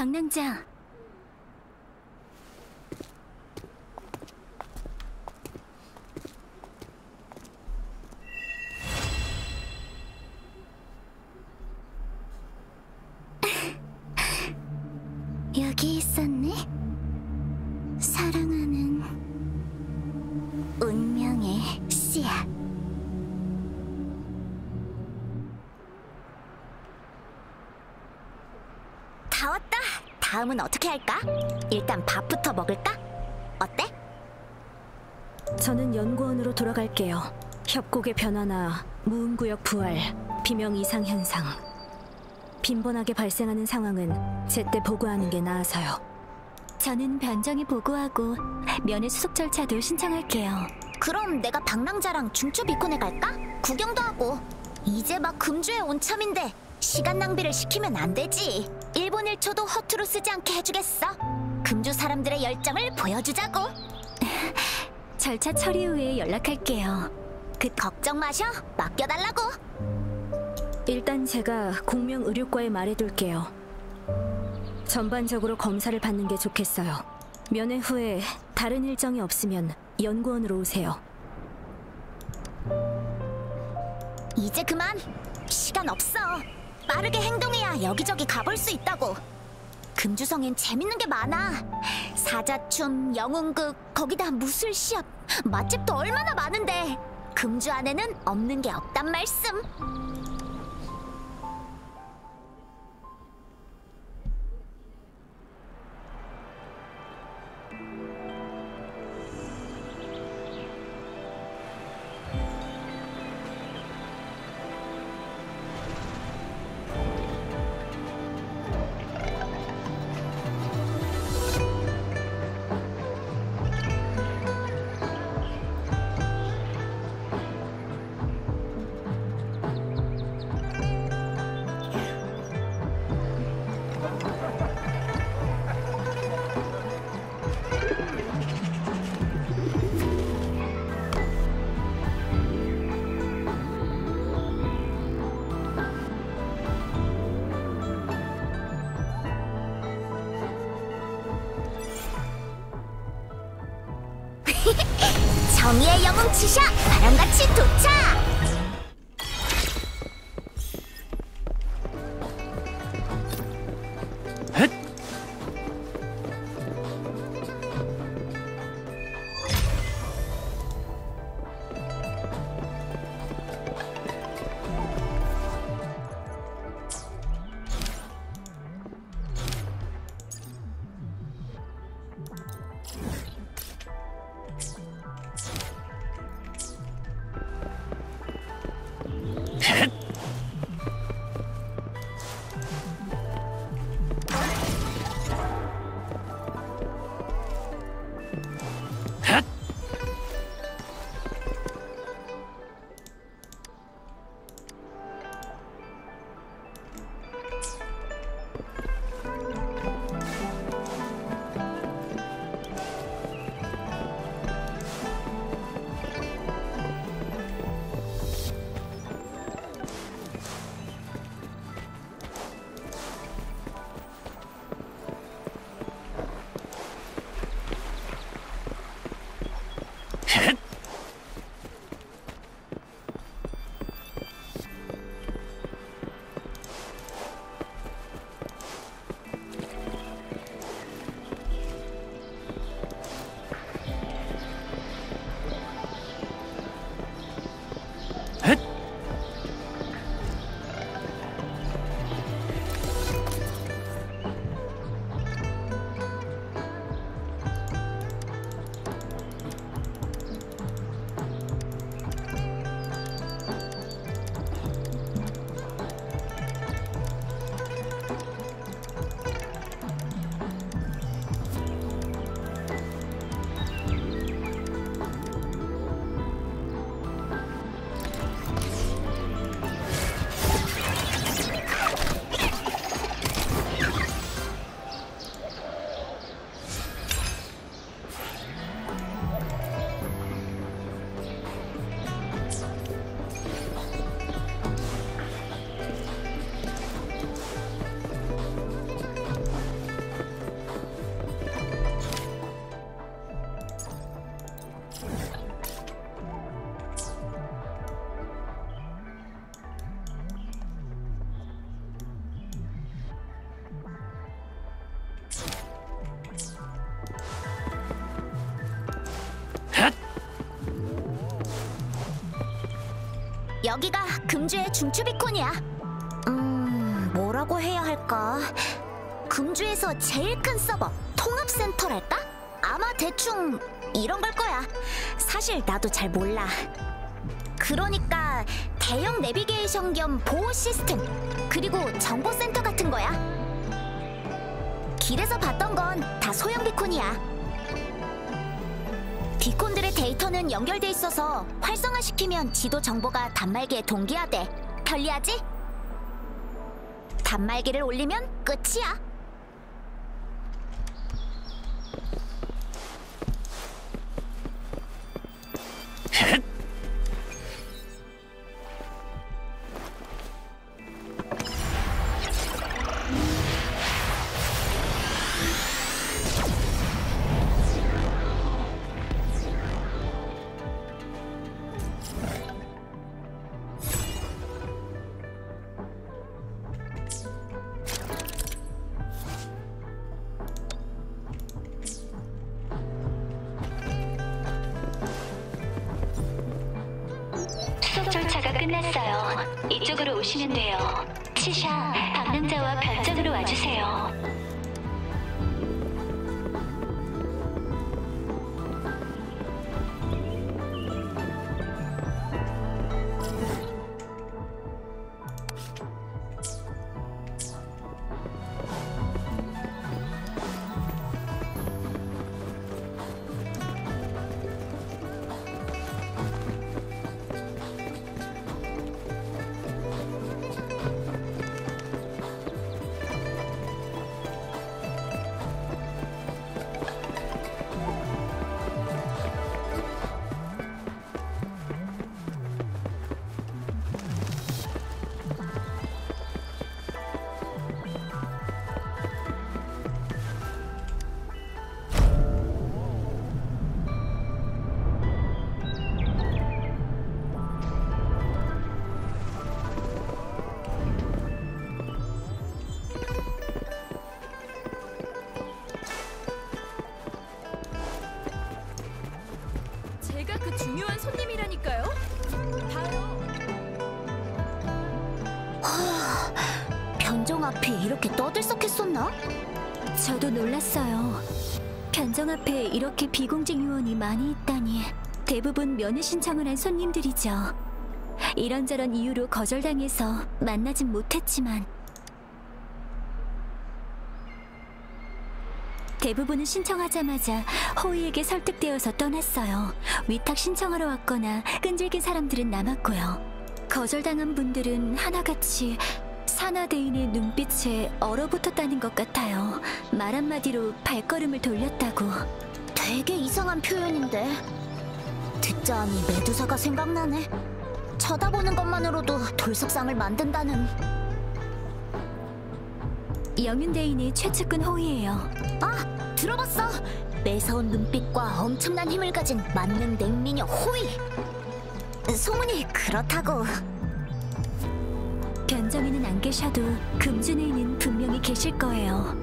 방랑자. 여기 있었네. 사랑하는 운명의 씨앗. 다 왔다. 다음은 어떻게 할까? 일단 밥부터 먹을까? 어때? 저는 연구원으로 돌아갈게요. 협곡의 변화나 무음구역 부활, 비명 이상 현상. 빈번하게 발생하는 상황은 제때 보고하는 게 나아서요. 저는 변정이 보고하고 면회 수속 절차도 신청할게요. 그럼 내가 방랑자랑 중초 비콘에 갈까? 구경도 하고. 이제 막 금주에 온 참인데 시간 낭비를 시키면 안 되지. 1분 1초도 허투루 쓰지 않게 해주겠어. 금주 사람들의 열정을 보여주자고. 절차 처리 후에 연락할게요. 걱정 마셔. 맡겨달라고. 일단 제가 공명 의료과에 말해둘게요. 전반적으로 검사를 받는 게 좋겠어요. 면회 후에 다른 일정이 없으면 연구원으로 오세요. 이제 그만. 시간 없어. 빠르게 행동해야 여기저기 가볼 수 있다고. 금주성엔 재밌는 게 많아. 사자춤, 영웅극, 거기다 무술 시합, 맛집도 얼마나 많은데 금주 안에는 없는 게 없단 말씀. 정의의 영웅 치샤! 바람같이 도착! 여기가 금주의 중추비콘이야. 뭐라고 해야 할까? 금주에서 제일 큰 서버, 통합센터랄까? 아마 대충 이런 걸 거야. 사실 나도 잘 몰라. 그러니까 대형 내비게이션 겸 보호 시스템, 그리고 정보센터 같은 거야. 길에서 봤던 건 다 소형 비콘이야. 비콘들의 데이터는 연결돼 있어서 활성화시키면 지도 정보가 단말기에 동기화돼. 편리하지? 단말기를 올리면 끝이야. 수속 절차가 끝났어요. 이쪽으로 오시면 돼요. 치샤, 방랑자와 별장으로 와주세요. 제가 그 중요한 손님이라니까요. 봐요. 변정 앞에 이렇게 떠들썩했었나? 저도 놀랐어요. 변정 앞에 이렇게 비공직 요원이 많이 있다니. 대부분 면회 신청을 한 손님들이죠. 이런저런 이유로 거절당해서 만나진 못했지만 대부분은 신청하자마자 호의에게 설득되어서 떠났어요. 위탁 신청하러 왔거나 끈질긴 사람들은 남았고요. 거절당한 분들은 하나같이 산화대인의 눈빛에 얼어붙었다는 것 같아요. 말 한마디로 발걸음을 돌렸다고. 되게 이상한 표현인데. 듣자하니 메두사가 생각나네. 쳐다보는 것만으로도 돌석상을 만든다는. 영윤대인의 최측근 호의예요. 아, 들어봤어. 매서운 눈빛과 엄청난 힘을 가진 만능 냉미녀 호의. 소문이 그렇다고. 변정이는 안 계셔도 금주내에는 분명히 계실 거예요.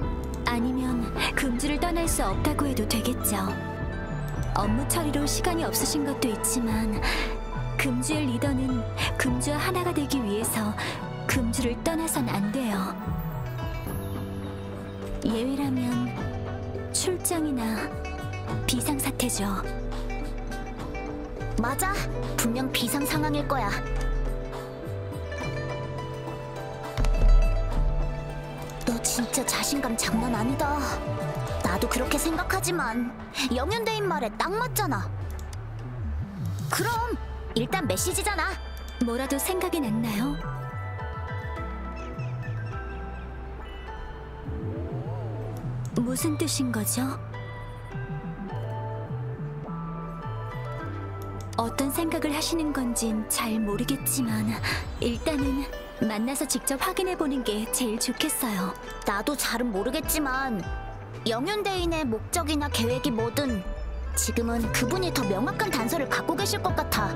아니면 금주를 떠날 수 없다고 해도 되겠죠. 업무 처리로 시간이 없으신 것도 있지만 금주의 리더는 금주와 하나가 되기 위해서 금주를 떠나선 안 돼요. 예외라면 출장이나 비상사태죠. 맞아. 분명 비상 상황일 거야. 너 진짜 자신감 장난 아니다. 나도 그렇게 생각하지만 영윤대인 말에 딱 맞잖아. 그럼 일단 메시지잖아. 뭐라도 생각이 났나요? 무슨 뜻인 거죠? 어떤 생각을 하시는 건진 잘 모르겠지만 일단은 만나서 직접 확인해보는 게 제일 좋겠어요. 나도 잘은 모르겠지만 영윤대인의 목적이나 계획이 뭐든 지금은 그분이 더 명확한 단서를 갖고 계실 것 같아.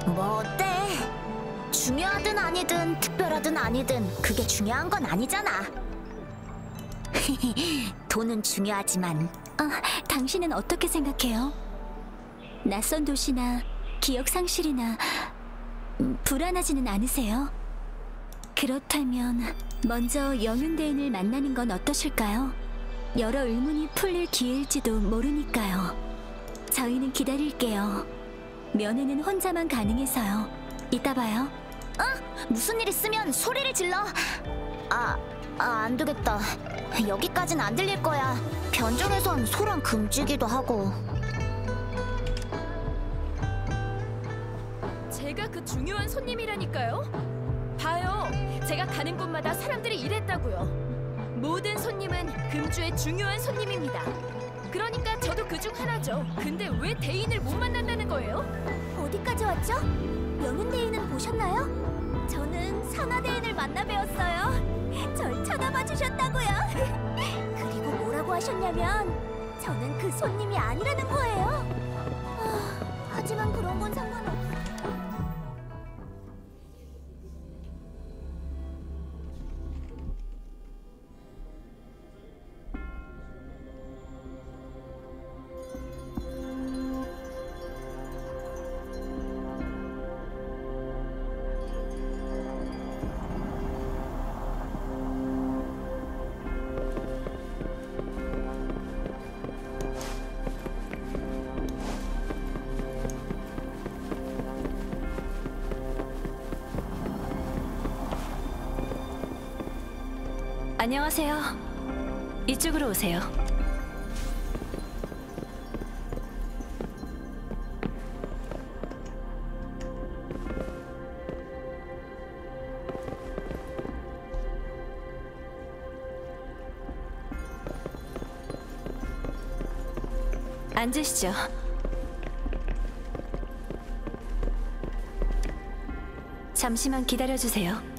뭐 어때? 중요하든 아니든 특별하든 아니든 그게 중요한 건 아니잖아. 돈은 중요하지만. 당신은 어떻게 생각해요? 낯선 도시나 기억 상실이나 불안하지는 않으세요? 그렇다면 먼저 영윤대인을 만나는 건 어떠실까요? 여러 의문이 풀릴 기회일지도 모르니까요. 저희는 기다릴게요. 면회는 혼자만 가능해서요. 이따 봐요. 무슨 일 있으면 소리를 질러. 안 되겠다. 여기까진 안 들릴 거야. 변종에선 소랑 금지기도 하고. 제가 그 중요한 손님이라니까요. 봐요. 제가 가는 곳마다 사람들이 이랬다고요. 모든 손님은 금주의 중요한 손님입니다. 그러니까 저도 그중 하나죠. 근데 왜 대인을 못 만난다는 거예요? 어디까지 왔죠? 영윤대인은 보셨나요? 저는 산화대인을 만나 뵈었어요. 절 쳐다봐 주셨다고요. 그리고 뭐라고 하셨냐면 저는 그 손님이 아니라는 거예요. 하지만 그런 건 상관없어요. 안녕하세요. 이쪽으로 오세요. 앉으시죠. 잠시만 기다려주세요.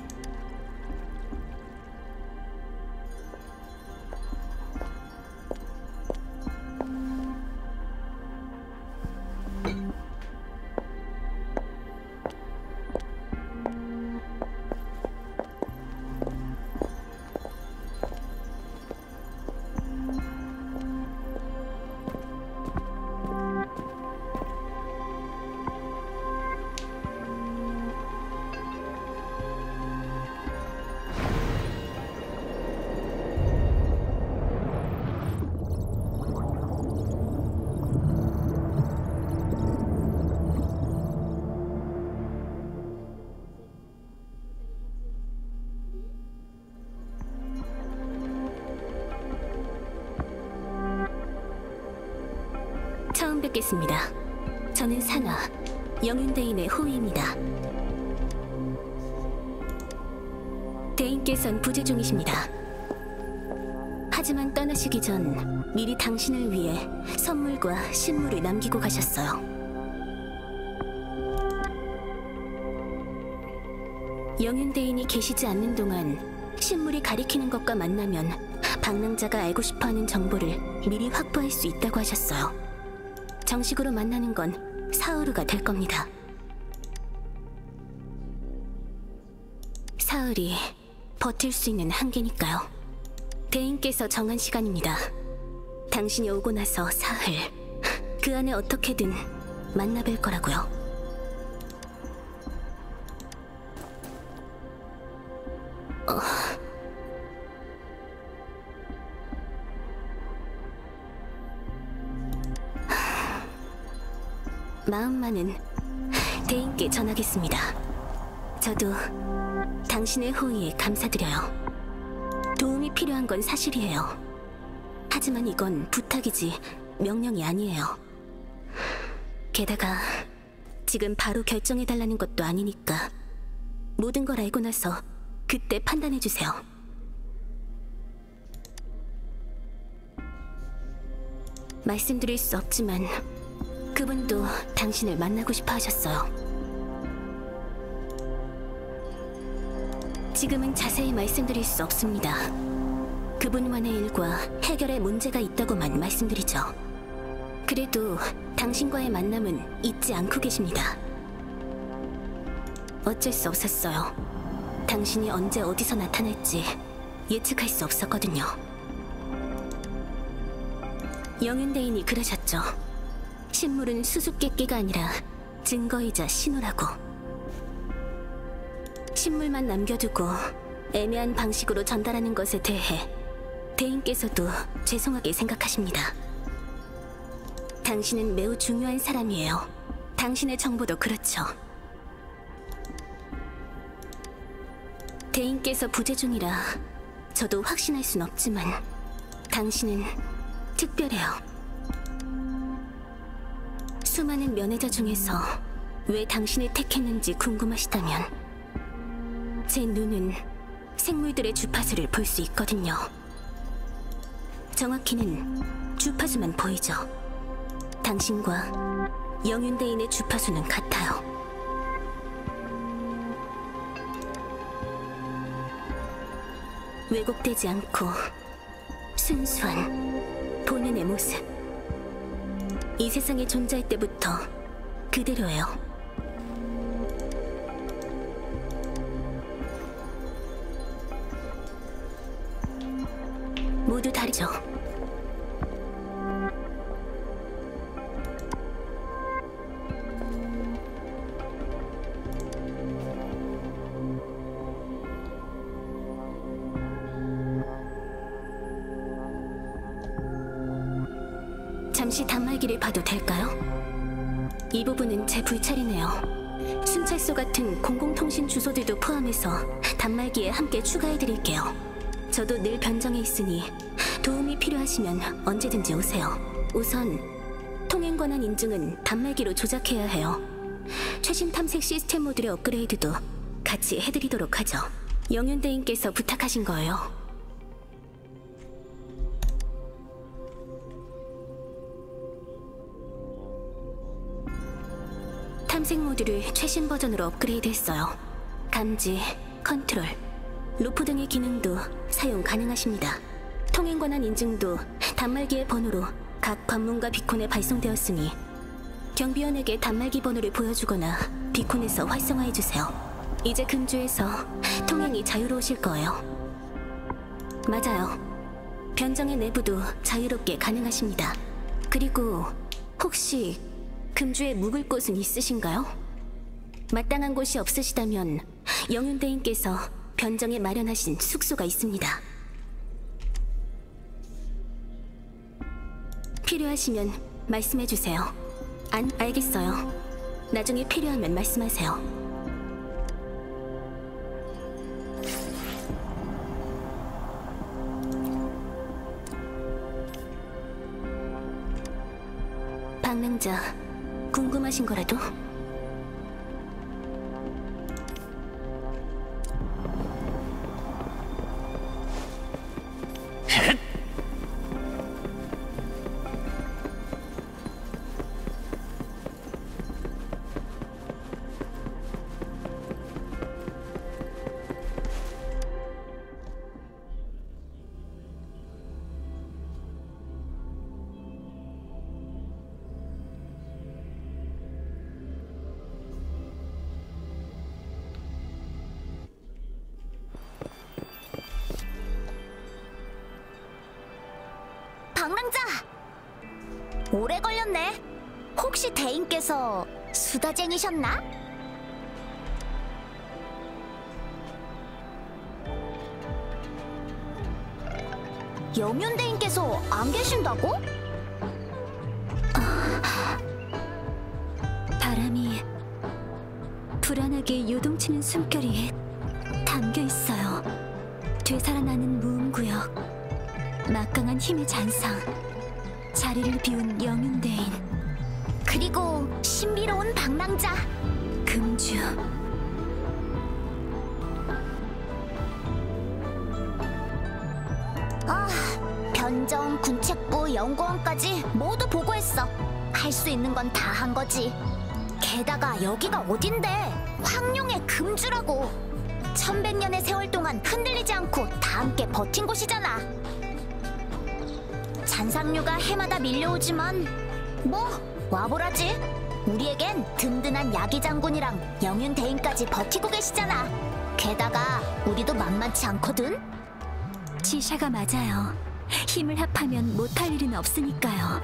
처음 뵙겠습니다. 저는 산화, 영윤대인의 호위입니다. 대인께선 부재 중이십니다. 하지만 떠나시기 전 미리 당신을 위해 선물과 신물을 남기고 가셨어요. 영윤대인이 계시지 않는 동안 신물이 가리키는 것과 만나면 방랑자가 알고 싶어하는 정보를 미리 확보할 수 있다고 하셨어요. 정식으로 만나는 건 사흘후가 될 겁니다. 사흘이 버틸 수 있는 한계니까요. 대인께서 정한 시간입니다. 당신이 오고 나서 사흘, 그 안에 어떻게든 만나뵐 거라고요. 마음만은 대인께 전하겠습니다. 저도 당신의 호의에 감사드려요. 도움이 필요한 건 사실이에요. 하지만 이건 부탁이지 명령이 아니에요. 게다가 지금 바로 결정해달라는 것도 아니니까 모든 걸 알고 나서 그때 판단해주세요. 말씀드릴 수 없지만 그분도 당신을 만나고 싶어 하셨어요. 지금은 자세히 말씀드릴 수 없습니다. 그분만의 일과 해결에 문제가 있다고만 말씀드리죠. 그래도 당신과의 만남은 잊지 않고 계십니다. 어쩔 수 없었어요. 당신이 언제 어디서 나타날지 예측할 수 없었거든요. 영윤대인이 그러셨죠. 신물은 수수께끼가 아니라 증거이자 신호라고. 신물만 남겨두고 애매한 방식으로 전달하는 것에 대해 대인께서도 죄송하게 생각하십니다. 당신은 매우 중요한 사람이에요. 당신의 정보도 그렇죠. 대인께서 부재 중이라 저도 확신할 순 없지만 당신은 특별해요. 수많은 면회자 중에서 왜 당신을 택했는지 궁금하시다면 제 눈은 생물들의 주파수를 볼 수 있거든요. 정확히는 주파수만 보이죠. 당신과 영윤대인의 주파수는 같아요. 왜곡되지 않고 순수한 본연의 모습. 이 세상에 존재할 때부터 그대로예요. 모두 다르죠. 잠시 단말기를 봐도 될까요? 이 부분은 제 불찰이네요. 순찰소 같은 공공통신 주소들도 포함해서 단말기에 함께 추가해드릴게요. 저도 늘 변정에 있으니 도움이 필요하시면 언제든지 오세요. 우선 통행 권한 인증은 단말기로 조작해야 해요. 최신 탐색 시스템 모듈의 업그레이드도 같이 해드리도록 하죠. 영윤대인께서 부탁하신 거예요. 탐색 모듈을 최신 버전으로 업그레이드했어요. 감지, 컨트롤, 로프 등의 기능도 사용 가능하십니다. 통행 권한 인증도 단말기의 번호로 각 관문과 비콘에 발송되었으니 경비원에게 단말기 번호를 보여주거나 비콘에서 활성화해주세요. 이제 금주에서 통행이 자유로우실 거예요. 맞아요. 변정의 내부도 자유롭게 가능하십니다. 그리고 혹시 금주에 묵을 곳은 있으신가요? 마땅한 곳이 없으시다면 영윤대인께서 변정에 마련하신 숙소가 있습니다. 필요하시면 말씀해주세요. 알겠어요. 나중에 필요하면 말씀하세요. 방랑자, 궁금하신 거라도? 방랑자! 오래 걸렸네. 혹시 대인께서 수다쟁이셨나? 영윤대인께서 안 계신다고? 바람이 불안하게 요동치는 숨결이 담겨 있어요. 되살아나는 무음구역. 막강한 힘의 잔상, 자리를 비운 영윤대인, 그리고 신비로운 방랑자 금주. 변정, 군책부, 연구원까지 모두 보고했어. 할 수 있는 건 다 한 거지. 게다가 여기가 어딘데? 황룡의 금주라고. 1100년의 세월 동안 흔들리지 않고 다 함께 버틴 곳이잖아. 잔상류가 해마다 밀려오지만 뭐 와보라지. 우리에겐 든든한 야기 장군이랑 영윤대인까지 버티고 계시잖아. 게다가 우리도 만만치 않거든. 지샤가 맞아요. 힘을 합하면 못할 일은 없으니까요.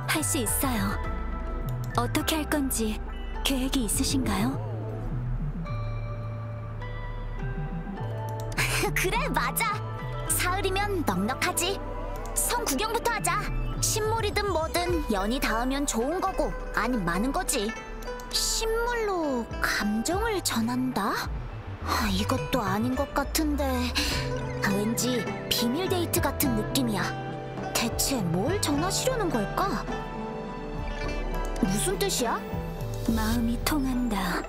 할 수 있어요. 어떻게 할 건지 계획이 있으신가요? 그래, 맞아. 사흘이면 넉넉하지. 성 구경부터 하자. 신물이든 뭐든 연이 닿으면 좋은 거고 아님 많은 거지. 신물로 감정을 전한다? 이것도 아닌 것 같은데 왠지 비밀 데이트 같은 느낌이야. 대체 뭘 전하시려는 걸까? 무슨 뜻이야? 마음이 통한다.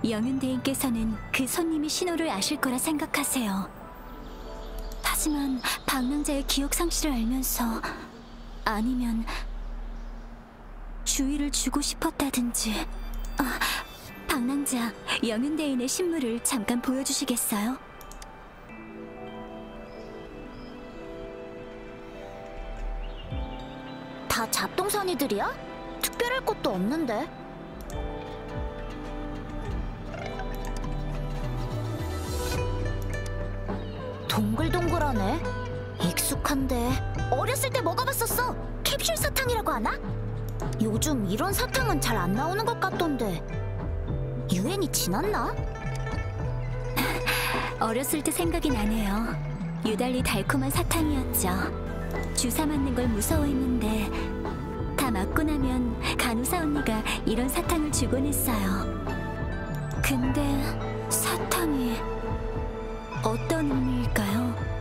영윤대인께서는 그 손님의 신호를 아실 거라 생각하세요. 하지만 방랑자의 기억 상실을 알면서 아니면 주의를 주고 싶었다든지. 방랑자, 영윤대인의 신물을 잠깐 보여주시겠어요? 다 잡동사니들이야? 특별할 것도 없는데. 동글동글하네. 익숙한데 어렸을 때 먹어봤었어. 캡슐 사탕이라고 하나? 요즘 이런 사탕은 잘 안 나오는 것 같던데 유행이 지났나? 어렸을 때 생각이 나네요. 유달리 달콤한 사탕이었죠. 주사 맞는 걸 무서워했는데 다 맞고 나면 간호사 언니가 이런 사탕을 주곤 했어요. 근데 사탕이 어떤 의미일까요?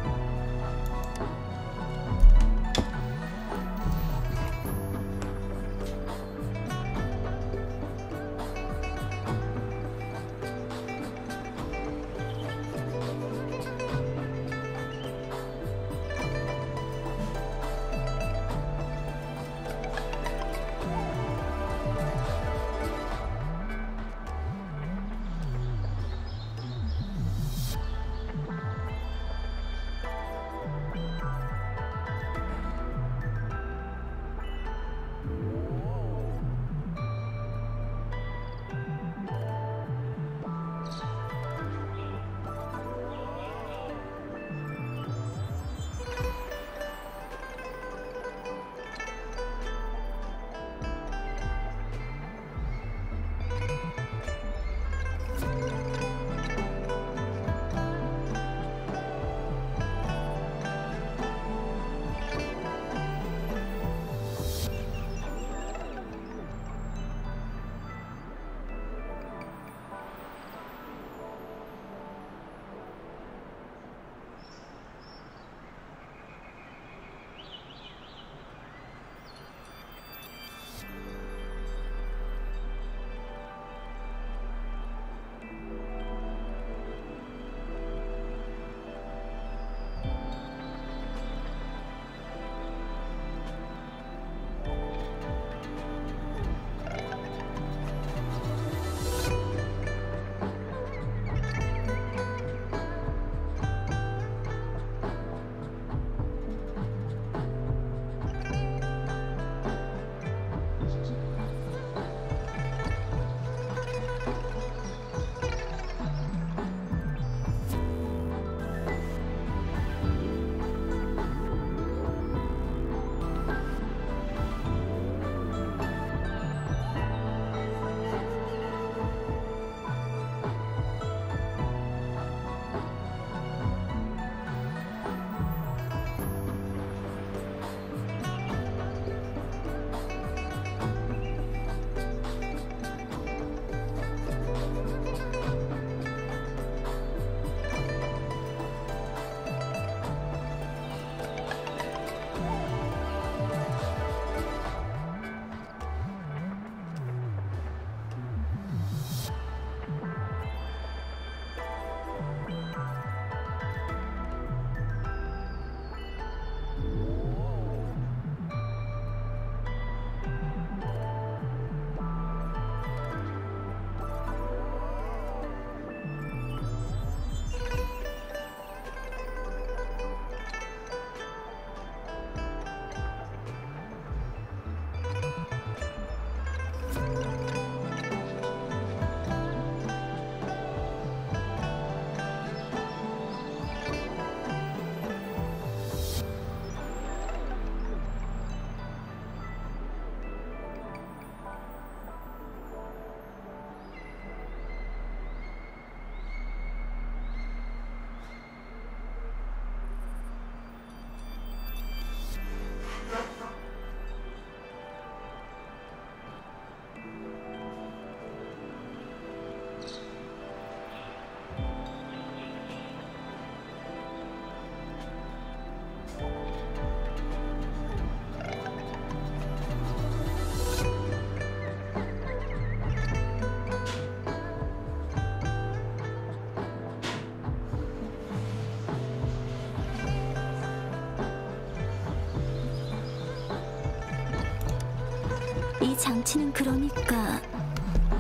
장치는 그러니까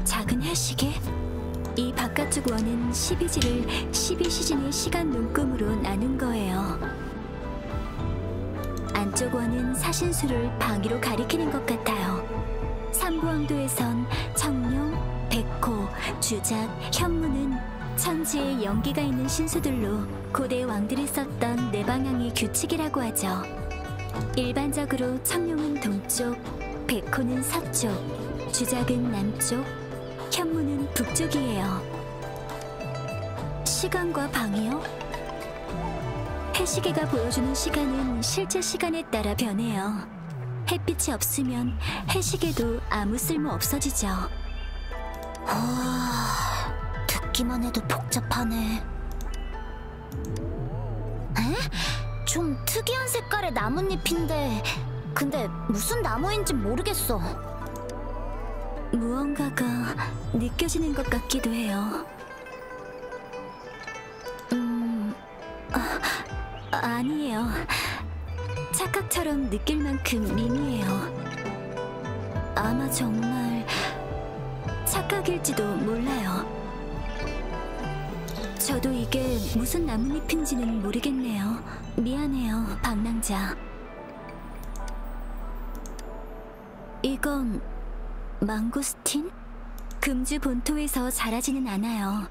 작은 해시계? 이 바깥쪽 원은 12지를 12시즌의 시간 눈금으로 나눈 거예요. 안쪽 원은 사신수를 방위로 가리키는 것 같아요. 삼부왕도에선 청룡, 백호, 주작, 현무는 천지에 연기가 있는 신수들로 고대 왕들이 썼던 네 방향의 규칙이라고 하죠. 일반적으로 청룡은 동쪽, 백호는 서쪽, 주작은 남쪽, 현무는 북쪽이에요. 시간과 방이요? 해시계가 보여주는 시간은 실제 시간에 따라 변해요. 햇빛이 없으면 해시계도 아무 쓸모 없어지죠. 듣기만 해도 복잡하네. 에? 좀 특이한 색깔의 나뭇잎인데 근데 무슨 나무인진 모르겠어. 무언가가 느껴지는 것 같기도 해요. 아니에요. 착각처럼 느낄 만큼 미미해요. 아마 정말 착각일지도 몰라요. 저도 이게 무슨 나뭇잎인지는 모르겠네요. 미안해요, 방랑자. 이건 망고스틴? 금주 본토에서 자라지는 않아요.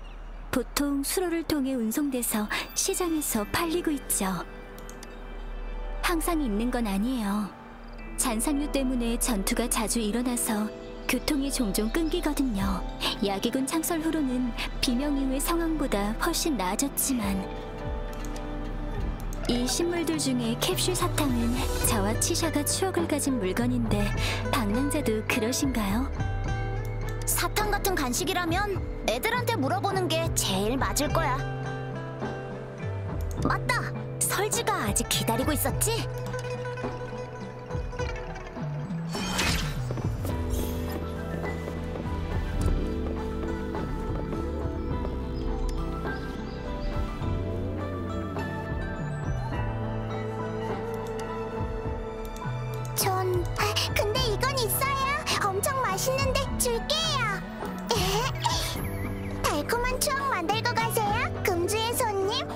보통 수로를 통해 운송돼서 시장에서 팔리고 있죠. 항상 있는 건 아니에요. 잔상류 때문에 전투가 자주 일어나서 교통이 종종 끊기거든요. 야기군 창설 후로는 비명 이후의 상황보다 훨씬 나아졌지만 이 식물들 중에 캡슐 사탕은 저와 치샤가 추억을 가진 물건인데 방랑자도 그러신가요? 사탕 같은 간식이라면 애들한테 물어보는 게 제일 맞을 거야. 맞다! 설지가 아직 기다리고 있었지? 근데 이건 있어요. 엄청 맛있는데 줄게요. 달콤한 추억 만들고 가세요, 금주의 손님.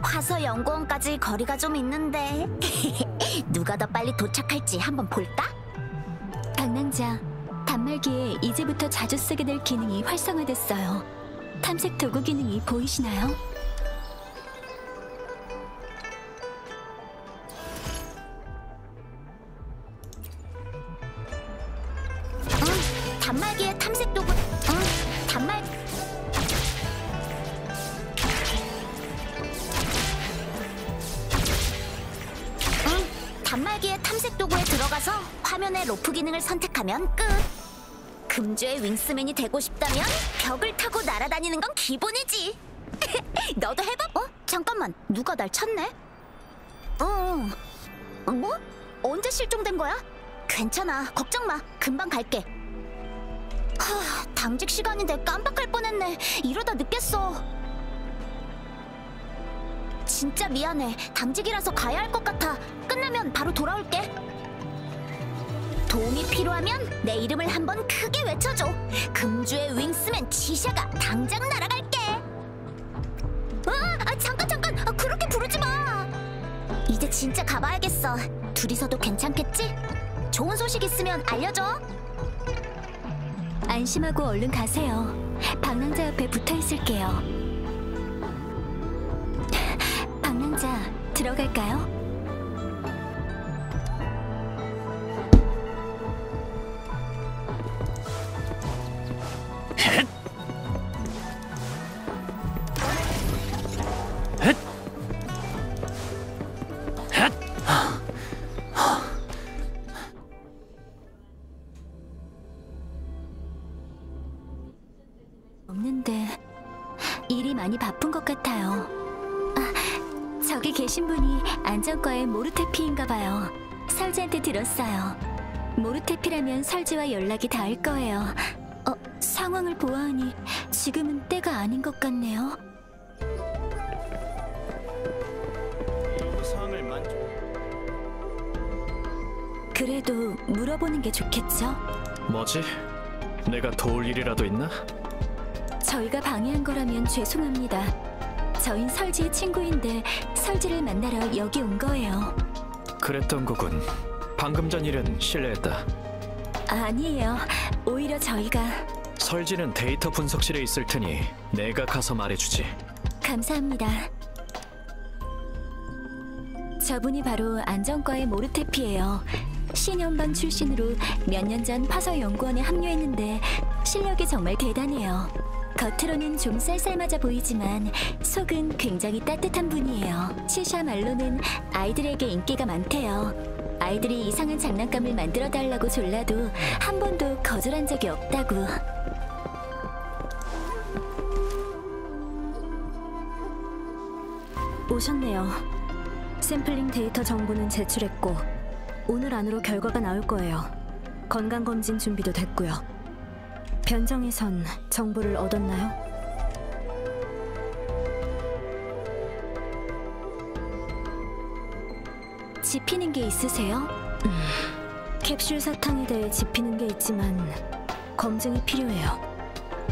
화서 연구원까지 거리가 좀 있는데 누가 더 빨리 도착할지 한번 볼까? 방랑자, 단말기에 이제부터 자주 쓰게 될 기능이 활성화됐어요. 탐색 도구 기능이 보이시나요? 단말기에 탐색 도구. 단말기의 탐색 도구에 들어가서 화면의 로프 기능을 선택하면 끝. 금주의 윙스맨이 되고 싶다면 벽을 타고 날아다니는 건 기본이지. 너도 해봐. 잠깐만, 누가 날 찾네? 뭐? 언제 실종된 거야? 괜찮아, 걱정 마. 금방 갈게. 당직 시간인데 깜빡할 뻔했네. 이러다 늦겠어. 진짜 미안해. 당직이라서 가야 할 것 같아. 끝나면 바로 돌아올게. 도움이 필요하면 내 이름을 한번 크게 외쳐줘. 금주의 윙스맨 치샤가 당장 날아갈게. 잠깐. 그렇게 부르지 마. 이제 진짜 가봐야겠어. 둘이서도 괜찮겠지? 좋은 소식 있으면 알려줘. 안심하고 얼른 가세요. 방랑자 옆에 붙어 있을게요. 방랑자, 들어갈까요? 없는데 일이 일이 많이 바쁜 것 같아요. 저기 계신 분이 안전과의 모르테피인가 봐요. 설지한테 들었어요. 모르테피라면 설지와 연락이 닿을 거예요. 상황을 보아하니 지금은 때가 아닌 것 같네요. 그래도 물어보는 게 좋겠죠? 뭐지? 내가 도울 일이라도 있나? 저희가 방해한 거라면 죄송합니다. 저흰 설지의 친구인데 설지를 만나러 여기 온 거예요. 그랬던 거군. 방금 전 일은 실례했다. 아니에요. 오히려 저희가... 설지는 데이터 분석실에 있을 테니 내가 가서 말해주지. 감사합니다. 저분이 바로 안전과의 모르테피예요. 신연방 출신으로 몇 년 전 파서 연구원에 합류했는데 실력이 정말 대단해요. 겉으로는 좀 쌀쌀맞아 보이지만 속은 굉장히 따뜻한 분이에요. 치샤 말로는 아이들에게 인기가 많대요. 아이들이 이상한 장난감을 만들어달라고 졸라도 한 번도 거절한 적이 없다고. 오셨네요. 샘플링 데이터 정보는 제출했고 오늘 안으로 결과가 나올 거예요. 건강검진 준비도 됐고요. 변정에선 정보를 얻었나요? 짚히는 게 있으세요? 캡슐 사탕에 대해 짚히는 게 있지만 검증이 필요해요.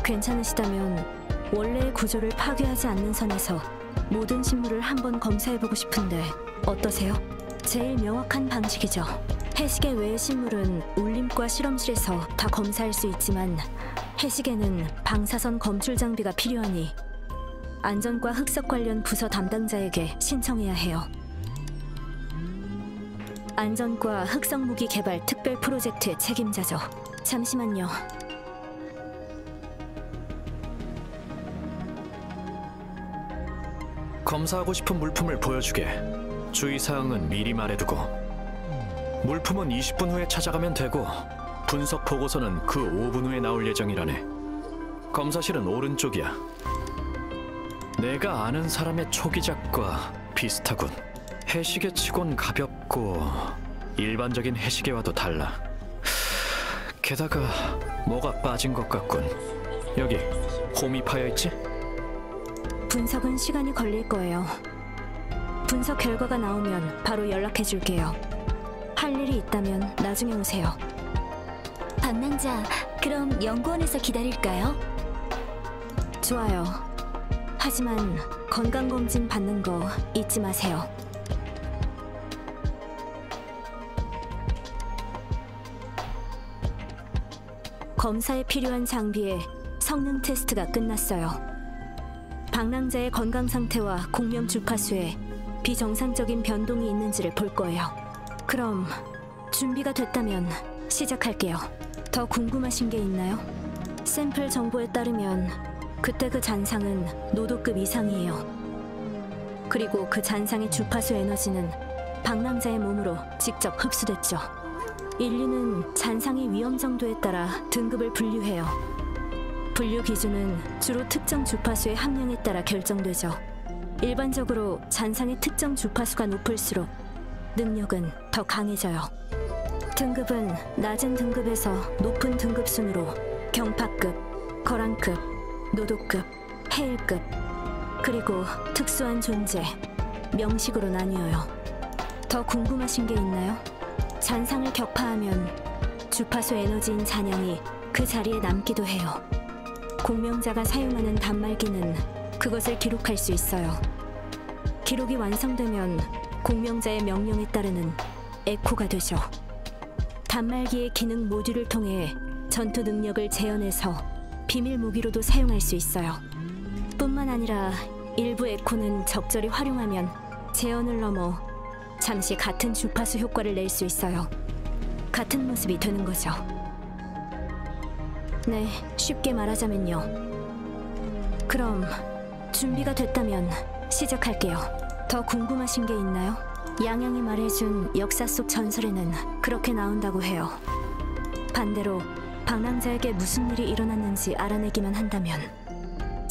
괜찮으시다면 원래의 구조를 파괴하지 않는 선에서 모든 식물을 한번 검사해보고 싶은데 어떠세요? 제일 명확한 방식이죠. 해시계 외의 식물은 울림과 실험실에서 다 검사할 수 있지만 해시계는 방사선 검출 장비가 필요하니 안전과 흑석 관련 부서 담당자에게 신청해야 해요. 안전과 흑석 무기 개발 특별 프로젝트의 책임자죠. 잠시만요. 검사하고 싶은 물품을 보여주게. 주의사항은 미리 말해두고. 물품은 20분 후에 찾아가면 되고 분석 보고서는 그 5분 후에 나올 예정이라네. 검사실은 오른쪽이야. 내가 아는 사람의 초기작과 비슷하군. 해시계 치곤 가볍고 일반적인 해시계와도 달라. 게다가 뭐가 빠진 것 같군. 여기 홈이 파여있지? 분석은 시간이 걸릴 거예요. 분석 결과가 나오면 바로 연락해 줄게요. 할 일이 있다면 나중에 오세요. 방랑자, 그럼 연구원에서 기다릴까요? 좋아요. 하지만 건강검진 받는 거 잊지 마세요. 검사에 필요한 장비의 성능 테스트가 끝났어요. 방랑자의 건강 상태와 공명 주파수에 비정상적인 변동이 있는지를 볼 거예요. 그럼 준비가 됐다면 시작할게요. 더 궁금하신 게 있나요? 샘플 정보에 따르면 그때 그 잔상은 노도급 이상이에요. 그리고 그 잔상의 주파수 에너지는 방랑자의 몸으로 직접 흡수됐죠. 인류는 잔상의 위험 정도에 따라 등급을 분류해요. 분류 기준은 주로 특정 주파수의 함량에 따라 결정되죠. 일반적으로 잔상의 특정 주파수가 높을수록 능력은 더 강해져요. 등급은 낮은 등급에서 높은 등급 순으로 경파급, 거란급, 노도급, 해일급, 그리고 특수한 존재, 명식으로 나뉘어요. 더 궁금하신 게 있나요? 잔상을 격파하면 주파수 에너지인 잔향이 그 자리에 남기도 해요. 공명자가 사용하는 단말기는 그것을 기록할 수 있어요. 기록이 완성되면 공명자의 명령에 따르는 에코가 되죠. 단말기의 기능 모듈을 통해 전투 능력을 재현해서 비밀 무기로도 사용할 수 있어요. 뿐만 아니라 일부 에코는 적절히 활용하면 재현을 넘어 잠시 같은 주파수 효과를 낼 수 있어요. 같은 모습이 되는 거죠. 네, 쉽게 말하자면요. 그럼 준비가 됐다면 시작할게요. 더 궁금하신 게 있나요? 양양이 말해준 역사 속 전설에는 그렇게 나온다고 해요. 반대로 방랑자에게 무슨 일이 일어났는지 알아내기만 한다면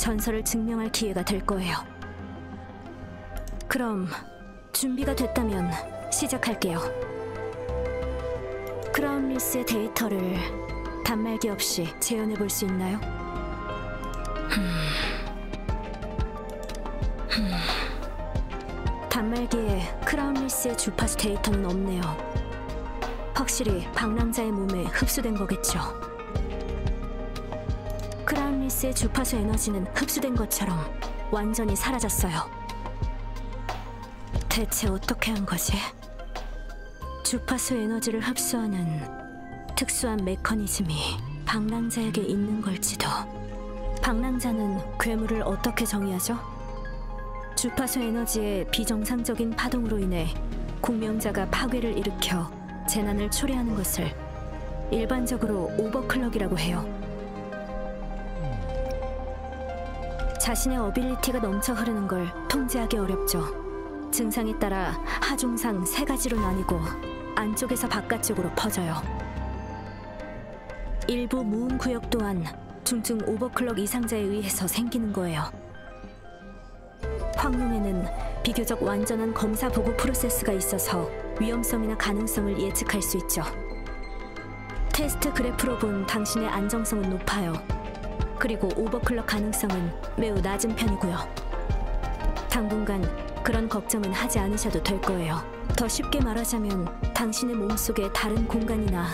전설을 증명할 기회가 될 거예요. 그럼 준비가 됐다면 시작할게요. 크라운리스의 데이터를 단말기 없이 재현해 볼 수 있나요? 단말기에 크라운리스의 주파수 데이터는 없네요. 확실히 방랑자의 몸에 흡수된 거겠죠. 크라운리스의 주파수 에너지는 흡수된 것처럼 완전히 사라졌어요. 대체 어떻게 한 거지? 주파수 에너지를 흡수하는 특수한 메커니즘이 방랑자에게 있는 걸지도. 방랑자는 괴물을 어떻게 정의하죠? 주파수 에너지의 비정상적인 파동으로 인해 공명자가 파괴를 일으켜 재난을 초래하는 것을 일반적으로 오버클럭이라고 해요. 자신의 어빌리티가 넘쳐 흐르는 걸 통제하기 어렵죠. 증상에 따라 하중상 3가지로 나뉘고 안쪽에서 바깥쪽으로 퍼져요. 일부 무음 구역 또한 중증 오버클럭 이상자에 의해서 생기는 거예요. 황룡에는 비교적 완전한 검사 보고 프로세스가 있어서 위험성이나 가능성을 예측할 수 있죠. 테스트 그래프로 본 당신의 안정성은 높아요. 그리고 오버클럭 가능성은 매우 낮은 편이고요. 당분간 그런 걱정은 하지 않으셔도 될 거예요. 더 쉽게 말하자면 당신의 몸속에 다른 공간이나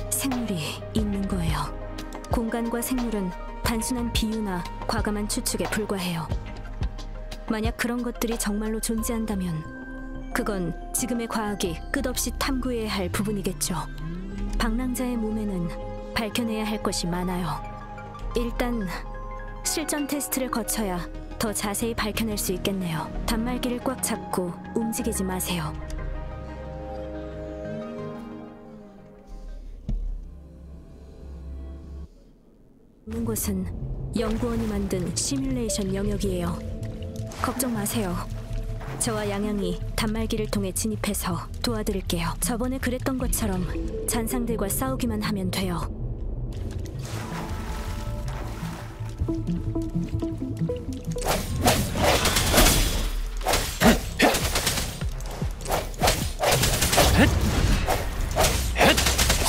생물이 있는 거예요. 공간과 생물은 단순한 비유나 과감한 추측에 불과해요. 만약 그런 것들이 정말로 존재한다면 그건 지금의 과학이 끝없이 탐구해야 할 부분이겠죠. 방랑자의 몸에는 밝혀내야 할 것이 많아요. 일단 실전 테스트를 거쳐야 더 자세히 밝혀낼 수 있겠네요. 단말기를 꽉 잡고 움직이지 마세요. 있는 곳은 연구원이 만든 시뮬레이션 영역이에요. 걱정 마세요. 저와 양양이 단말기를 통해 진입해서 도와드릴게요. 저번에 그랬던 것처럼 잔상들과 싸우기만 하면 돼요.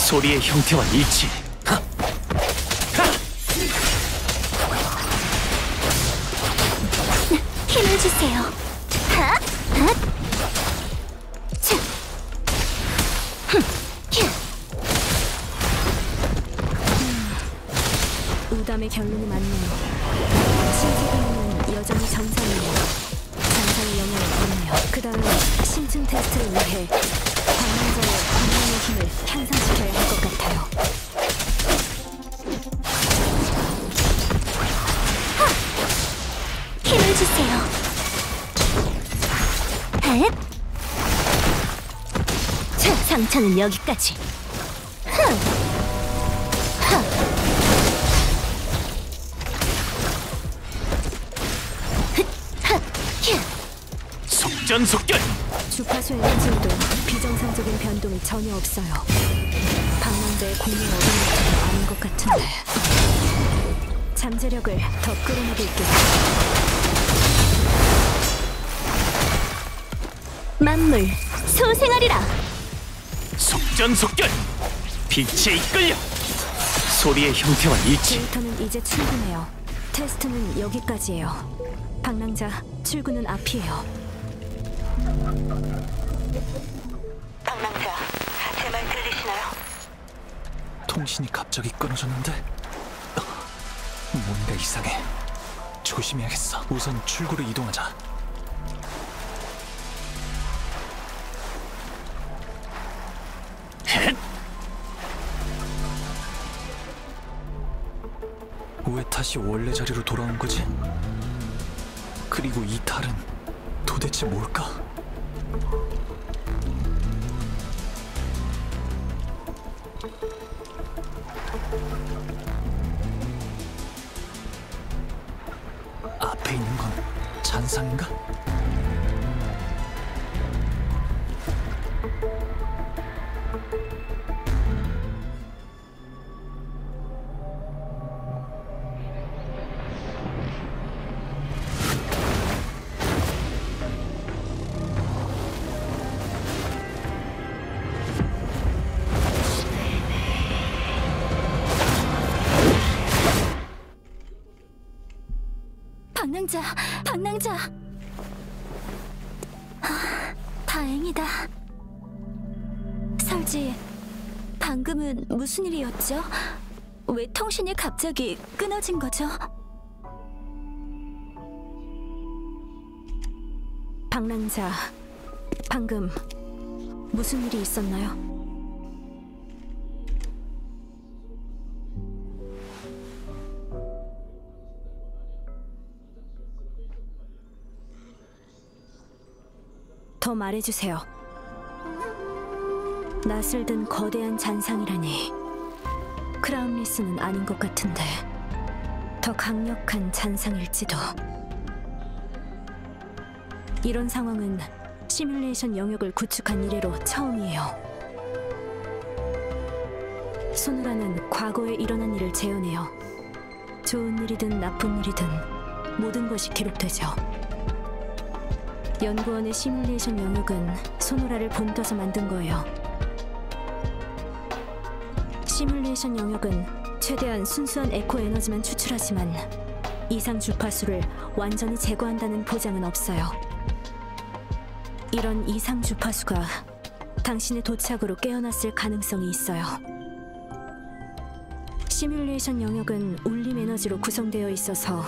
소리의 형태와 일치. 힘을 주세요. 우담의 결론이 맞네요. 신세계는 여전히 정상이에요. 정상의 영향을 받네요. 그 다음에 심층 테스트를 위해 방랑자의 공명의 힘을 향상시켜야 할 것 같아요. 힘을 주세요. 상처는 여기까지. 속전속결. 주파수 에너지에도 비정상적인 변동이 전혀 없어요. 방랑자의 공명 어둠이 아닌 것 같은데. 잠재력을 더 끌어내릴게요. 만물 소생하리라. 속전속결. 빛에 이끌려. 소리의 형태와 일치. 데이터는 이제 충분해요. 테스트는 여기까지예요. 방랑자, 출구는 앞이에요. 방랑자, 제 말 들리시나요? 통신이 갑자기 끊어졌는데? 뭔가 이상해. 조심해야겠어. 우선 출구로 이동하자. 왜 다시 원래 자리로 돌아온 거지? 그리고 이 탈은 도대체 뭘까? 앞에 있는 건 잔상인가? 방랑자, 방랑자. 다행이다. 설지, 방금은 무슨 일이었죠? 왜 통신이 갑자기 끊어진 거죠? 방랑자, 방금 무슨 일이 있었나요? 더 말해주세요. 낯을 든 거대한 잔상이라니. 크라운리스는 아닌 것 같은데 더 강력한 잔상일지도. 이런 상황은 시뮬레이션 영역을 구축한 이래로 처음이에요. 소노라는 과거에 일어난 일을 재현해요. 좋은 일이든 나쁜 일이든 모든 것이 기록되죠. 연구원의 시뮬레이션 영역은 소노라를 본떠서 만든 거예요. 시뮬레이션 영역은 최대한 순수한 에코 에너지만 추출하지만 이상 주파수를 완전히 제거한다는 보장은 없어요. 이런 이상 주파수가 당신의 도착으로 깨어났을 가능성이 있어요. 시뮬레이션 영역은 울림 에너지로 구성되어 있어서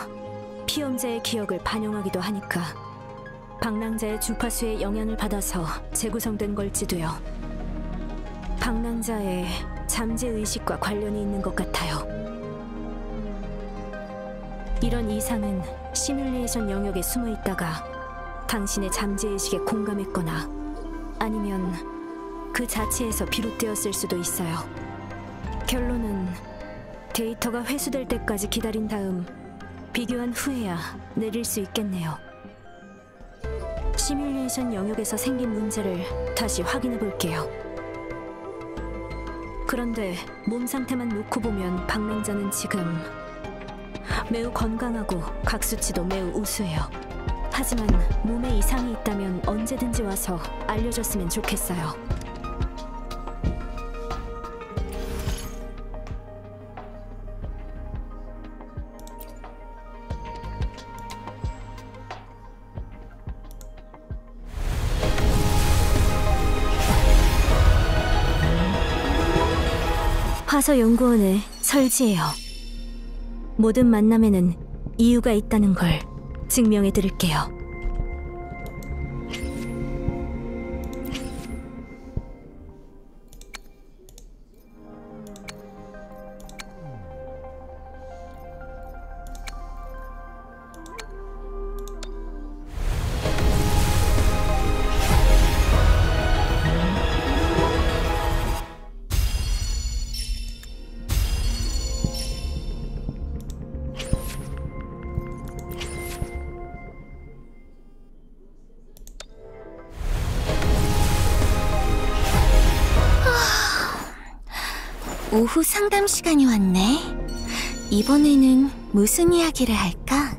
피험자의 기억을 반영하기도 하니까 방랑자의 주파수에 영향을 받아서 재구성된 걸지도요. 방랑자의 잠재의식과 관련이 있는 것 같아요. 이런 이상은 시뮬레이션 영역에 숨어 있다가 당신의 잠재의식에 공감했거나 아니면 그 자체에서 비롯되었을 수도 있어요. 결론은 데이터가 회수될 때까지 기다린 다음 비교한 후에야 내릴 수 있겠네요. 시뮬레이션 영역에서 생긴 문제를 다시 확인해 볼게요. 그런데 몸 상태만 놓고 보면 방랑자는 지금 매우 건강하고 각 수치도 매우 우수해요. 하지만 몸에 이상이 있다면 언제든지 와서 알려줬으면 좋겠어요. 화서연구원의 설지예요. 모든 만남에는 이유가 있다는 걸 증명해 드릴게요. 오후 상담 시간이 왔네. 이번에는 무슨 이야기를 할까?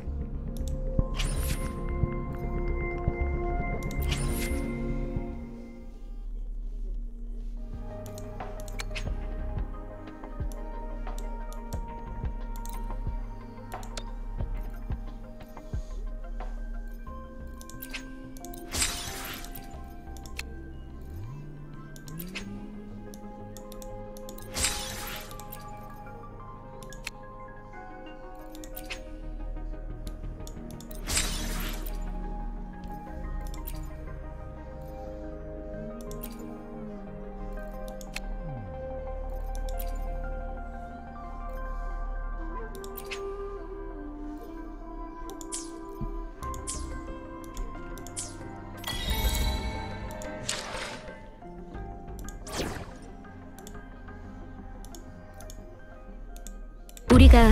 우리가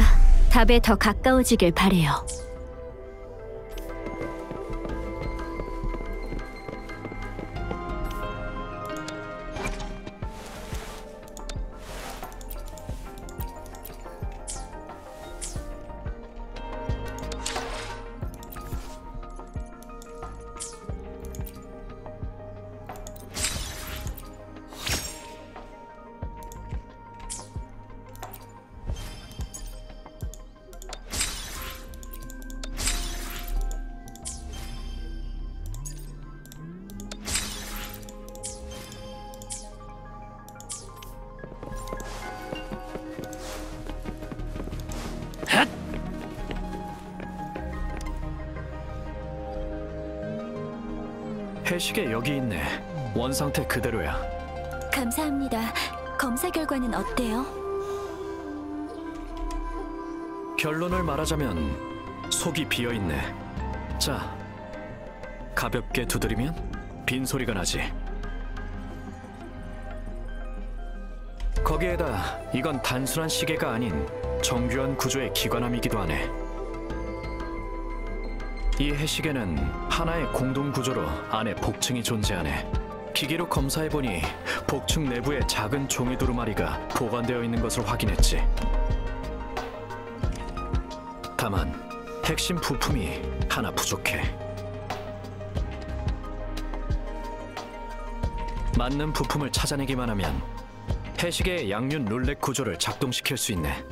답에 더 가까워지길 바래요. 해시계 여기 있네. 원상태 그대로야. 감사합니다. 검사 결과는 어때요? 결론을 말하자면 속이 비어있네. 자, 가볍게 두드리면 빈소리가 나지. 거기에다 이건 단순한 시계가 아닌 정교한 구조의 기관함이기도 하네. 이 해시계는 하나의 공동 구조로 안에 복층이 존재하네. 기계로 검사해보니 복층 내부에 작은 종이 두루마리가 보관되어 있는 것을 확인했지. 다만 핵심 부품이 하나 부족해. 맞는 부품을 찾아내기만 하면 해시계의 양륜 룰렛 구조를 작동시킬 수 있네.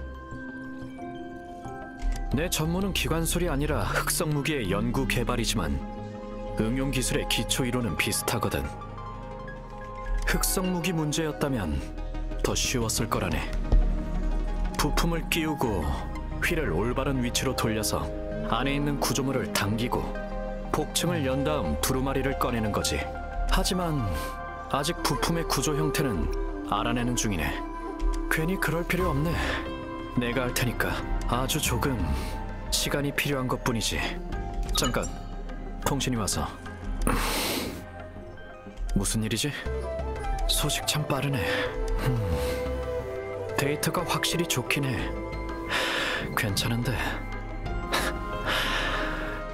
내 전문은 기관술이 아니라 흑성 무기의 연구 개발이지만 응용 기술의 기초 이론은 비슷하거든. 흑성 무기 문제였다면 더 쉬웠을 거라네. 부품을 끼우고 휠을 올바른 위치로 돌려서 안에 있는 구조물을 당기고 복층을 연 다음 두루마리를 꺼내는 거지. 하지만 아직 부품의 구조 형태는 알아내는 중이네. 괜히 그럴 필요 없네. 내가 할 테니까 아주 조금 시간이 필요한 것뿐이지. 잠깐, 통신이 와서. 무슨 일이지? 소식 참 빠르네. 데이터가 확실히 좋긴 해. 괜찮은데.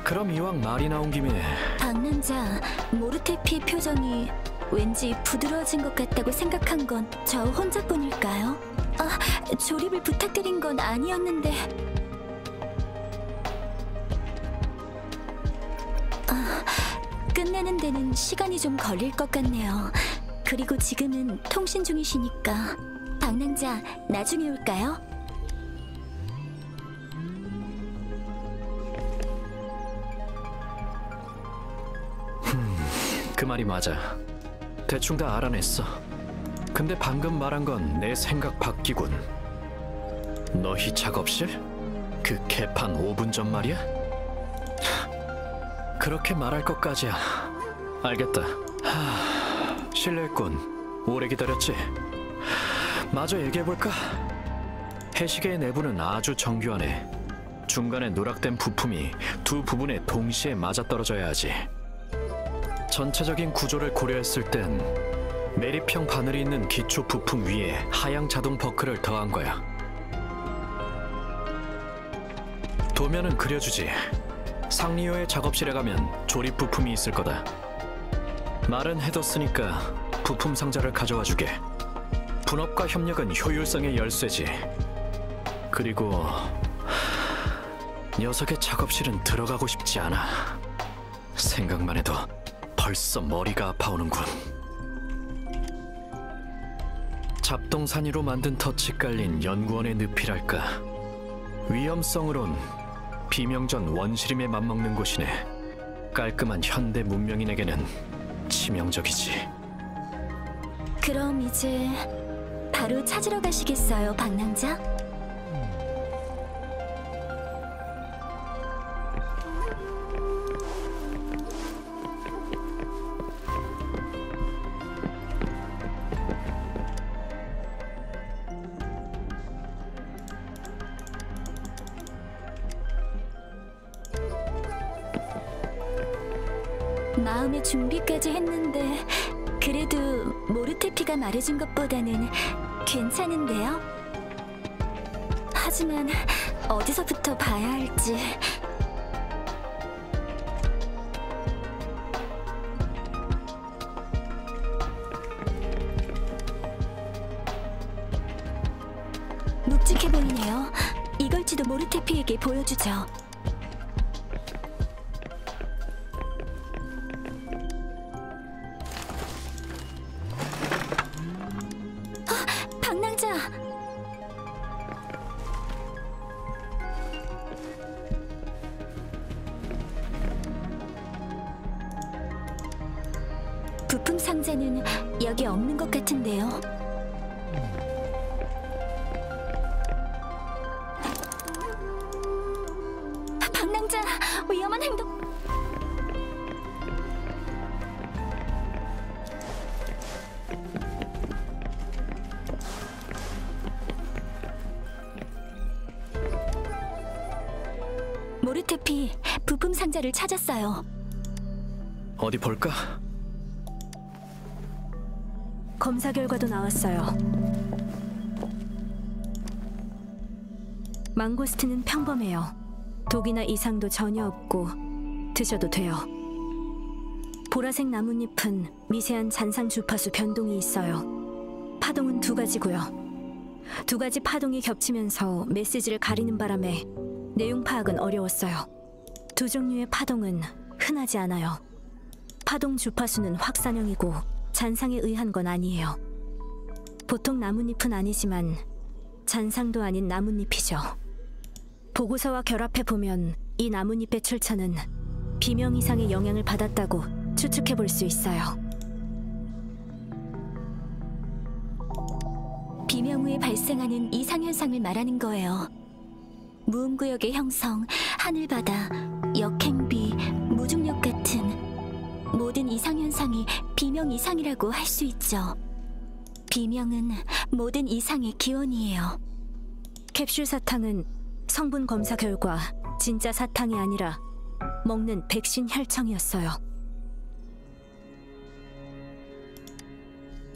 그럼 이왕 말이 나온 김에 박남자, 모르테피의 표정이 왠지 부드러워진 것 같다고 생각한 건 저 혼자뿐일까요? 아, 조립을 부탁드린 건 아니었는데. 끝내는 데는 시간이 좀 걸릴 것 같네요. 그리고 지금은 통신 중이시니까. 박남자, 나중에 올까요? 그 말이 맞아. 대충 다 알아냈어. 근데 방금 말한 건 내 생각 바뀌군. 너희 작업실? 그 개판 5분 전 말이야? 그렇게 말할 것까지야. 알겠다. 실례했군. 오래 기다렸지? 마저 얘기해볼까? 해시계의 내부는 아주 정교하네. 중간에 누락된 부품이 두 부분에 동시에 맞아떨어져야 하지. 전체적인 구조를 고려했을 땐 매립형 바늘이 있는 기초 부품 위에 하향 자동 버클을 더한 거야. 도면은 그려주지. 상리호의 작업실에 가면 조립 부품이 있을 거다. 말은 해뒀으니까 부품 상자를 가져와 주게. 분업과 협력은 효율성의 열쇠지. 그리고 녀석의 작업실은 들어가고 싶지 않아. 생각만 해도 벌써 머리가 아파오는군. 잡동사니로 만든 덫이 깔린 연구원의 늪이랄까. 위험성으론 비명전 원시림에 맞먹는 곳이네. 깔끔한 현대 문명인에게는 치명적이지. 그럼 이제 바로 찾으러 가시겠어요, 박남자? 마음의 준비까지 했는데 그래도 모르테피가 말해준 것보다는 괜찮은데요? 하지만 어디서부터 봐야 할지... 묵직해 보이네요. 이걸지도 모르테피에게 보여주죠. 박남자! 부품 상자는 여기 없는 것 같은데요. 모르테피, 부품 상자를 찾았어요. 어디 볼까? 검사 결과도 나왔어요. 망고스틴은 평범해요. 독이나 이상도 전혀 없고 드셔도 돼요. 보라색 나뭇잎은 미세한 잔상 주파수 변동이 있어요. 파동은 2가지고요. 2가지 파동이 겹치면서 메시지를 가리는 바람에 내용 파악은 어려웠어요. 2 종류의 파동은 흔하지 않아요. 파동 주파수는 확산형이고 잔상에 의한 건 아니에요. 보통 나뭇잎은 아니지만 잔상도 아닌 나뭇잎이죠. 보고서와 결합해보면 이 나뭇잎의 출처는 비명 이상의 영향을 받았다고 추측해 볼 수 있어요. 비명 후에 발생하는 이상현상을 말하는 거예요. 무음구역의 형성, 하늘바다, 역행비, 무중력 같은 모든 이상현상이 비명 이상이라고 할 수 있죠. 비명은 모든 이상의 기원이에요. 캡슐 사탕은 성분 검사 결과 진짜 사탕이 아니라 먹는 백신 혈청이었어요.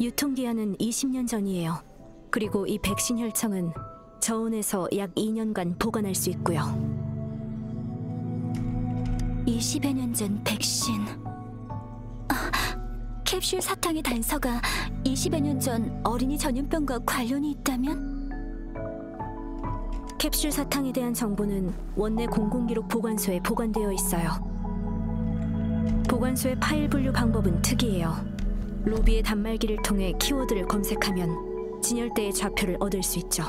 유통기한은 20년 전이에요. 그리고 이 백신 혈청은 저온에서 약 2년간 보관할 수 있고요. 20여 년 전 백신. 캡슐 사탕의 단서가 20여 년 전 어린이 전염병과 관련이 있다면? 캡슐 사탕에 대한 정보는 원내 공공기록 보관소에 보관되어 있어요. 보관소의 파일 분류 방법은 특이해요. 로비의 단말기를 통해 키워드를 검색하면 진열대의 좌표를 얻을 수 있죠.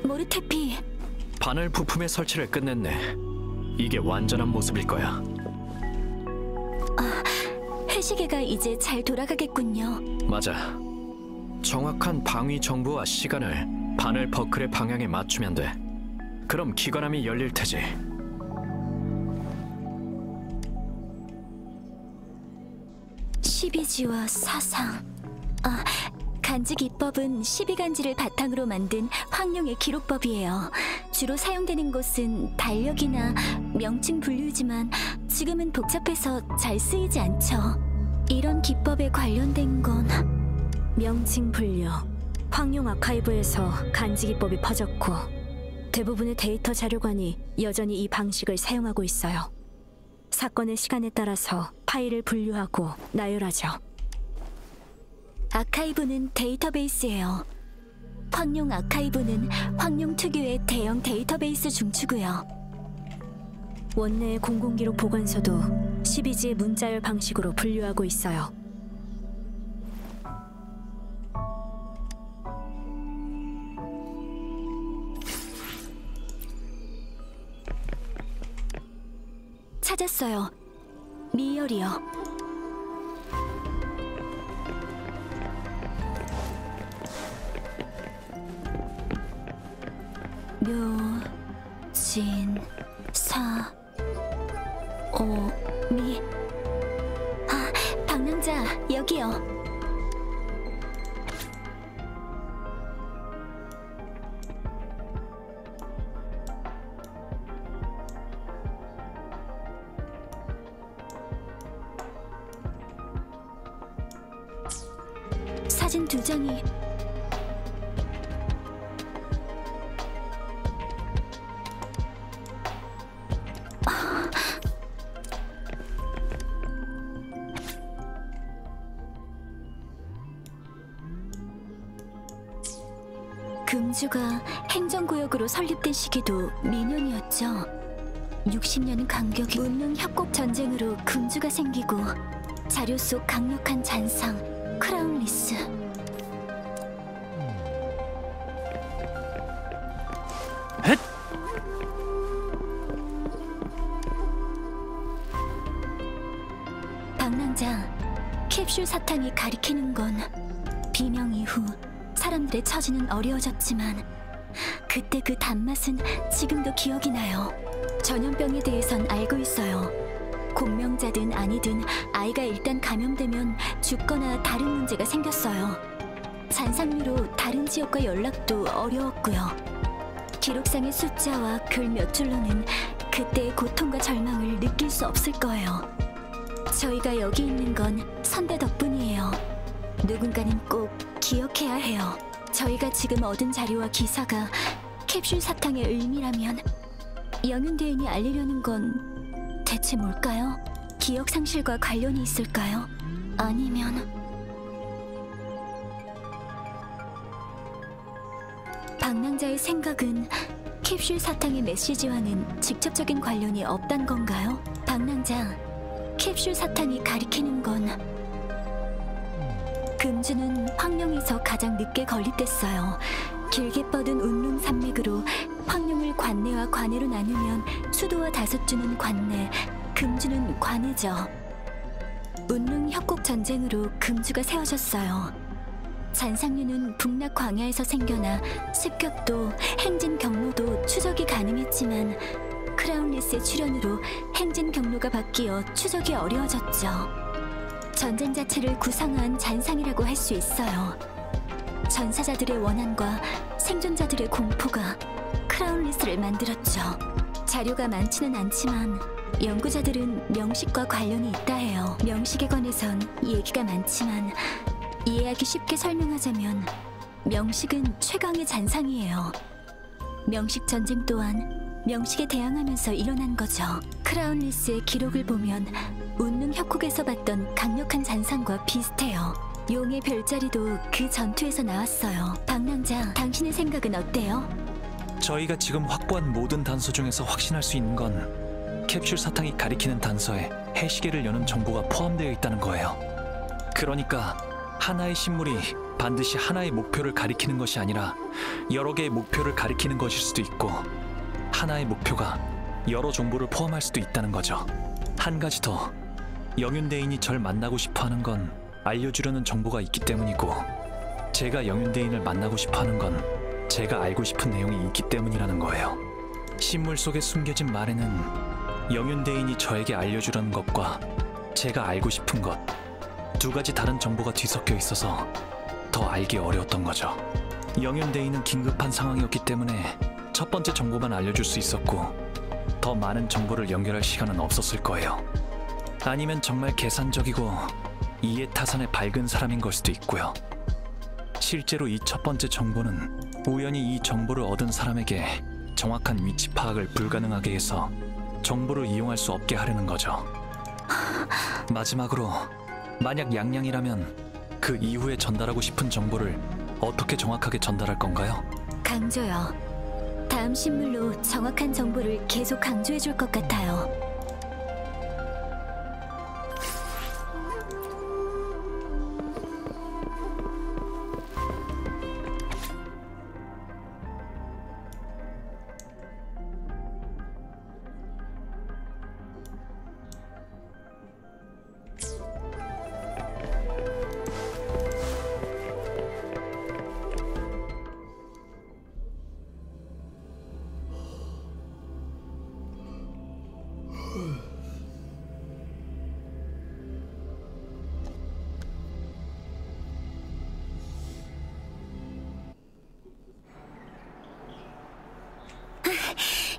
모르테피. 바늘 부품의 설치를 끝냈네. 이게 완전한 모습일 거야. 해시계가 이제 잘 돌아가겠군요. 맞아. 정확한 방위 정보와 시간을 바늘 버클의 방향에 맞추면 돼. 그럼 기관함이 열릴 테지. 십이지와 사상. 간지 기법은 12간지를 바탕으로 만든 황룡의 기록법이에요. 주로 사용되는 곳은 달력이나 명칭 분류지만 지금은 복잡해서 잘 쓰이지 않죠. 이런 기법에 관련된 건 명칭 분류. 황룡 아카이브에서 간지 기법이 퍼졌고 대부분의 데이터 자료관이 여전히 이 방식을 사용하고 있어요. 사건의 시간에 따라서 파일을 분류하고 나열하죠. 아카이브는 데이터베이스예요. 황룡 아카이브는 황룡 특유의 대형 데이터베이스 중추고요. 원내의 공공기록 보관소도 12지의 문자열 방식으로 분류하고 있어요. 찾았어요. 미열이요. 묘, 진, 사, 오, 미. 방랑자, 여기요. 사진 2장이 금주가 행정구역으로 설립된 시기도 미년이었죠. 60년은 간격이 문명 협곡 전쟁으로 금주가 생기고 자료 속 강력한 잔상 크라운리스. 헷! 방랑자, 캡슐 사탕이 가리키는 건 비명 이후 사람들의 처지는 어려워졌지만 그때 그 단맛은 지금도 기억이 나요. 전염병에 대해선 알고 있어요. 공명자든 아니든 아이가 일단 감염되면 죽거나 다른 문제가 생겼어요. 잔상류로 다른 지역과 연락도 어려웠고요. 기록상의 숫자와 글 몇 줄로는 그때의 고통과 절망을 느낄 수 없을 거예요. 저희가 여기 있는 건 선배 덕분이에요. 누군가는 꼭 기억해야 해요. 저희가 지금 얻은 자료와 기사가 캡슐 사탕의 의미라면 영윤대인이 알리려는 건 대체 뭘까요? 기억 상실과 관련이 있을까요? 아니면 방랑자의 생각은 캡슐 사탕의 메시지와는 직접적인 관련이 없단 건가요? 방랑자, 캡슐 사탕이 가리키는 건 금주는 황룡에서 가장 늦게 건립됐어요. 길게 뻗은 운릉 산맥으로 황룡을 관내와 관해로 나누면 수도와 다섯주는 관내, 금주는 관해죠. 운릉 협곡 전쟁으로 금주가 세워졌어요. 잔상류는 북락 광야에서 생겨나 습격도 행진 경로도 추적이 가능했지만 크라운리스의 출현으로 행진 경로가 바뀌어 추적이 어려워졌죠. 전쟁 자체를 구상한 잔상이라고 할 수 있어요. 전사자들의 원한과 생존자들의 공포가 크라운리스를 만들었죠. 자료가 많지는 않지만 연구자들은 명식과 관련이 있다 해요. 명식에 관해선 얘기가 많지만 이해하기 쉽게 설명하자면 명식은 최강의 잔상이에요. 명식 전쟁 또한 명식에 대항하면서 일어난 거죠. 크라운리스의 기록을 보면 운릉 협곡에서 봤던 강력한 잔상과 비슷해요. 용의 별자리도 그 전투에서 나왔어요. 방랑자, 당신의 생각은 어때요? 저희가 지금 확보한 모든 단서 중에서 확신할 수 있는 건 캡슐 사탕이 가리키는 단서에 해시계를 여는 정보가 포함되어 있다는 거예요. 그러니까 하나의 신물이 반드시 하나의 목표를 가리키는 것이 아니라 여러 개의 목표를 가리키는 것일 수도 있고 하나의 목표가 여러 정보를 포함할 수도 있다는 거죠. 한 가지 더, 영윤대인이 절 만나고 싶어하는 건 알려주려는 정보가 있기 때문이고 제가 영윤대인을 만나고 싶어하는 건 제가 알고 싶은 내용이 있기 때문이라는 거예요. 신물 속에 숨겨진 말에는 영윤대인이 저에게 알려주려는 것과 제가 알고 싶은 것 두 가지 다른 정보가 뒤섞여 있어서 더 알기 어려웠던 거죠. 영윤대인은 긴급한 상황이었기 때문에 첫 번째 정보만 알려줄 수 있었고 더 많은 정보를 연결할 시간은 없었을 거예요. 아니면 정말 계산적이고 이해타산에 밝은 사람인 걸 수도 있고요. 실제로 이 첫 번째 정보는 우연히 이 정보를 얻은 사람에게 정확한 위치 파악을 불가능하게 해서 정보를 이용할 수 없게 하려는 거죠. 마지막으로 만약 양양이라면 그 이후에 전달하고 싶은 정보를 어떻게 정확하게 전달할 건가요? 강조요. 다음 신물로 정확한 정보를 계속 강조해 줄 것 같아요.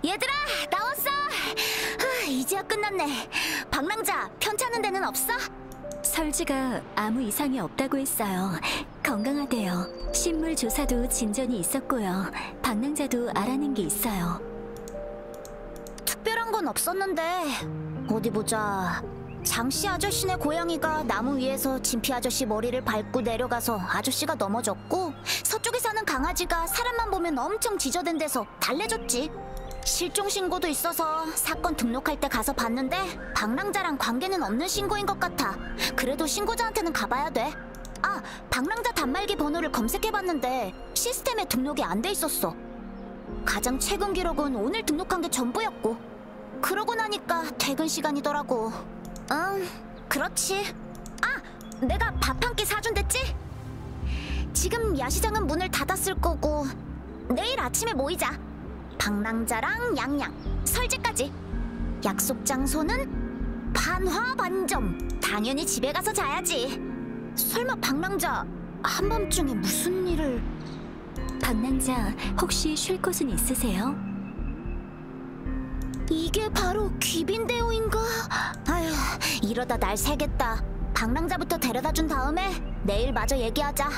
얘들아, 나왔어! 이제야 끝났네. 방랑자, 편찮은 데는 없어? 설지가 아무 이상이 없다고 했어요. 건강하대요. 신물 조사도 진전이 있었고요. 방랑자도 알아낸 게 있어요. 특별한 건 없었는데 어디 보자. 장씨 아저씨네 고양이가 나무 위에서 진피 아저씨 머리를 밟고 내려가서 아저씨가 넘어졌고, 서쪽에 사는 강아지가 사람만 보면 엄청 지저댄 데서 달래줬지. 실종 신고도 있어서 사건 등록할 때 가서 봤는데 방랑자랑 관계는 없는 신고인 것 같아. 그래도 신고자한테는 가봐야 돼. 아, 방랑자 단말기 번호를 검색해봤는데 시스템에 등록이 안 돼 있었어. 가장 최근 기록은 오늘 등록한 게 전부였고, 그러고 나니까 퇴근 시간이더라고. 응, 그렇지. 아, 내가 밥 한 끼 사준댔지? 지금 야시장은 문을 닫았을 거고 내일 아침에 모이자. 방랑자랑 양양, 설지까지. 약속 장소는 반화반점. 당연히 집에 가서 자야지. 설마 방랑자 한밤중에 무슨 일을... 방랑자, 혹시 쉴 곳은 있으세요? 이게 바로 귀빈대오인가? 아휴, 이러다 날 새겠다. 방랑자부터 데려다 준 다음에 내일 마저 얘기하자.